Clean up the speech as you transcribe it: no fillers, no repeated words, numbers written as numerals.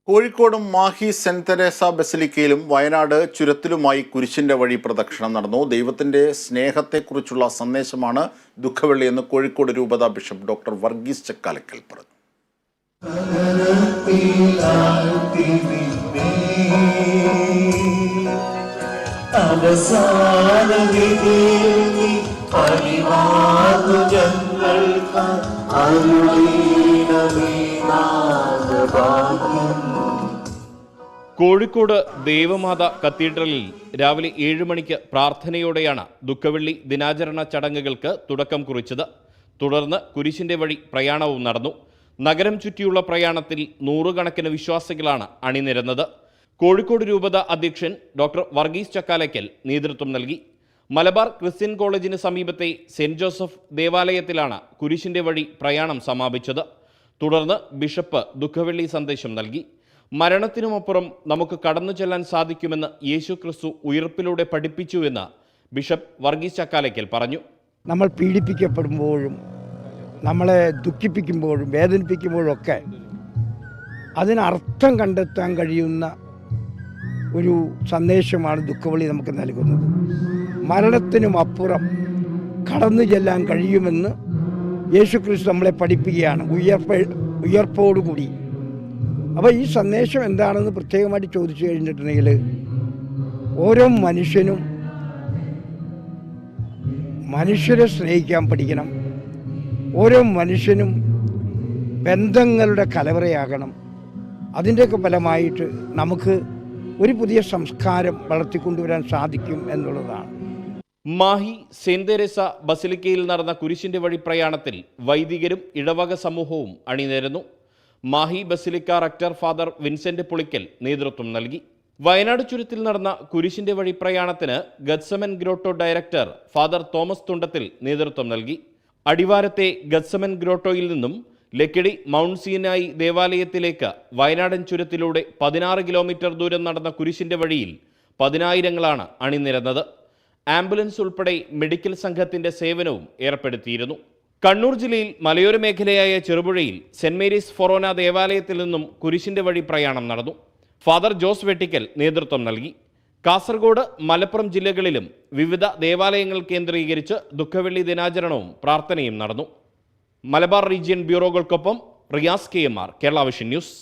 കോഴിക്കോടും Mahe saint Teresa ബസിലിക്കയിലും Wayanad ചുരത്തിലുമായി കുരിശിന്റെ വഴി പ്രദക്ഷിണം നടന്നു. ദൈവത്തിന്റെ സ്നേഹത്തെക്കുറിച്ചുള്ള സന്ദേശമാണ് ദുഃഖവെള്ളി എന്ന് കോഴിക്കോട് രൂപതാ ബിഷപ്പ് ഡോക്ടർ വർഗീസ് ചക്കാലക്കൽ പറഞ്ഞു. കോഴിക്കോട് ദേവമാത കത്തീഡ്രലിൽ രാവിലെ 7 മണിക്ക് പ്രാർത്ഥനയോടെയാണ് ദുഃഖവെള്ളി ദിനാചരണ ചടങ്ങുകൾക്ക് തുടക്കം കുറിച്ചത്. തുടർന്ന് കുരിശിന്റെ വഴി പ്രയാണവും നടന്നു. നഗരം ചുറ്റിയുള്ള പ്രയാണത്തിൽ നൂറുകണക്കിന് വിശ്വാസികളാണ് അണിനിരന്നത്. കോഴിക്കോട് രൂപത അധ്യക്ഷൻ ഡോക്ടർ വർഗീസ് ചക്കാലക്കൽ നേതൃത്വം നൽകി. മലബാർ ക്രിസ്ത്യൻ കോളേജിന് സമീപത്തെ സെന്റ് ജോസഫ് ദേവാലയത്തിലാണ് കുരിശിന്റെ വഴി പ്രയാണം സമാപിച്ചത്. തുടർന്ന് ബിഷപ്പ് ദുഃഖവെള്ളി സന്ദേശം നൽകി. മരണത്തിനുമപ്പുറം നമുക്ക് കടന്നു ചെല്ലാൻ സാധിക്കുമെന്ന് യേശു ക്രിസ്തു ഉയിർപ്പിലൂടെ പഠിപ്പിച്ചുവെന്ന് ബിഷപ്പ് വർഗീസ് ചക്കാലക്കൽ പറഞ്ഞു. നമ്മൾ പീഡിപ്പിക്കപ്പെടുമ്പോഴും നമ്മളെ ദുഃഖിപ്പിക്കുമ്പോഴും വേദനിപ്പിക്കുമ്പോഴൊക്കെ അതിനർത്ഥം കണ്ടെത്താൻ കഴിയുന്ന ഒരു സന്ദേശമാണ് ദുഃഖവെള്ളി നമുക്ക് നൽകുന്നത്. മരണത്തിനും അപ്പുറം കടന്നു ചെല്ലാൻ കഴിയുമെന്ന് യേശു ക്രിസ്തു നമ്മളെ പഠിപ്പിക്കുകയാണ് ഉയർപ്പോടുകൂടി. അപ്പോൾ ഈ സന്ദേശം എന്താണെന്ന് പ്രത്യേകമായിട്ട് ചോദിച്ചു കഴിഞ്ഞിട്ടുണ്ടെങ്കിൽ, ഓരോ മനുഷ്യനും മനുഷ്യരെ സ്നേഹിക്കാൻ പഠിക്കണം. ഓരോ മനുഷ്യനും ബന്ധങ്ങളുടെ കലവറയാകണം. അതിൻ്റെയൊക്കെ ഫലമായിട്ട് നമുക്ക് ഒരു പുതിയ സംസ്കാരം വളർത്തിക്കൊണ്ടുവരാൻ സാധിക്കും എന്നുള്ളതാണ്. മാഹി സെന്റ് തെരേസ ബസിലിക്കയിൽ നടന്ന കുരിശിന്റെ വഴി പ്രയാണത്തിൽ വൈദികരും ഇടവക സമൂഹവും അണിനിരന്നു. Mahe basilica rector father Vincent Pulickal നേതൃത്വം നൽകി. വയനാട് ചുരത്തിൽ നടന്ന കുരിശിന്റെ വഴി പ്രയാണത്തിന് Gethsemane grotto director father Thomas Thundathil നേതൃത്വം നൽകി. അടിവാരത്തെ ഗത്സമൻ ഗ്രോട്ടോയിൽ നിന്നും ലക്കിടി മൗണ്ട് സീനായി ദേവാലയത്തിലേക്ക് വയനാടൻ ചുരത്തിലൂടെ 16 കിലോമീറ്റർ ദൂരം നടന്ന കുരിശിന്റെ വഴിയിൽ പതിനായിരങ്ങളാണ് അണിനിരന്നത്. ആംബുലൻസ് ഉൾപ്പെടെ മെഡിക്കൽ സംഘത്തിന്റെ സേവനവും ഏർപ്പെടുത്തിയിരുന്നു. കണ്ണൂർ ജില്ലയിൽ മലയോര മേഖലയായ ചെറുപുഴയിൽ സെന്റ് മേരീസ് ഫൊറോന ദേവാലയത്തിൽ നിന്നും കുരിശിന്റെ വഴി പ്രയാണം നടന്നു. ഫാദർ ജോസ് വെട്ടിക്കൽ നേതൃത്വം നൽകി. കാസർഗോഡ്, മലപ്പുറം ജില്ലകളിലും വിവിധ ദേവാലയങ്ങൾ കേന്ദ്രീകരിച്ച് ദുഃഖവെള്ളി ദിനാചരണവും പ്രാർത്ഥനയും നടന്നു. മലബാർ റീജിയൻ ബ്യൂറോകൾക്കൊപ്പം Riyaz KMR, Kerala vision news.